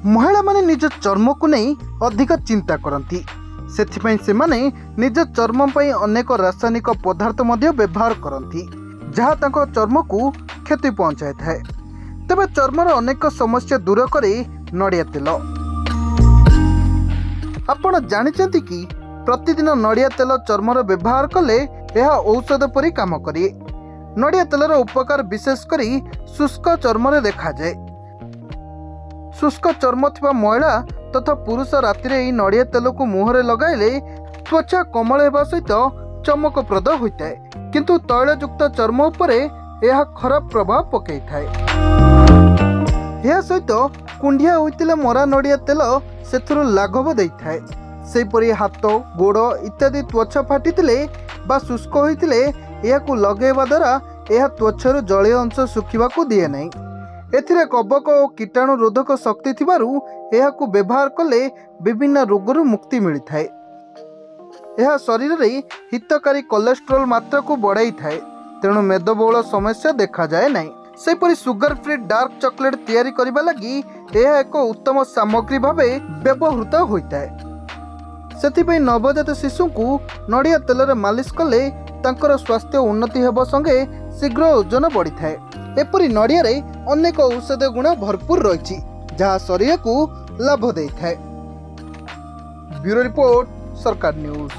महिला माने निज चर्म को नहीं अधिक चिंता करती सेथिपाई से माने निज चर्म पर अनेक रासायनिक पदार्थ मध्य व्यवहार करती जहाँ तांको चर्म को क्षति पहुंचाई थाए। तेबे चर्मर अनेक समस्या दूर करे नड़िया तेल। आपण जानिचंती कि प्रतिदिन नड़िया तेल चर्मर व्यवहार कले यह औषध परी काम करे। नड़िया तेलर उपकार विशेष करी शुष्क चर्म देखा जाए। शुष्क चर्म थिबा महिला तथा पुरुष राति नड़िया तेल को मुहरे लगाइले त्वचा कोमल हेबा सहित चमकप्रद होता है, किंतु तैलयुक्त चर्म उपरे यह खराब प्रभाव पकई थाए। यह सहित कुंडिया होइतिले मरा नड़िया तेल सेथुरु लाघव देइथाए। सेपरि हाथ गोड़ इत्यादि त्वचा फाटितिले बा शुष्क होइतिले यहाकू लगेवा द्वारा यह त्वचार जलीय अंश सुखिबाकू दिए नहीं। एथिरे कवक और कीटाणु रोधक शक्ति थिबारु यहाकू व्यवहार कले विभिन्न रोगरु मुक्ति मिलता है। यह शरीर रे हितकारी कोलेस्ट्रॉल मात्रा को बढ़ाई थाए, तेणु मेदबहुल समस्या देखा जाए नहीं। सेपरि सुगर फ्री डार्क चॉकलेट तैयारी करिबा लगी यह एक उत्तम सामग्री भावे व्यवहृत होता है। सेथिपई नवजात शिशु को नड़िया तेल मालिश कले तांकर स्वास्थ्य उन्नति हेबा संगे शीघ्र ओजन बढ़ी थाए। एपरि नड़िया रे अनेक औषध गुण भरपूर रही जहाँ शरीर को लाभ देता है। ब्यूरो रिपोर्ट, सरकार न्यूज।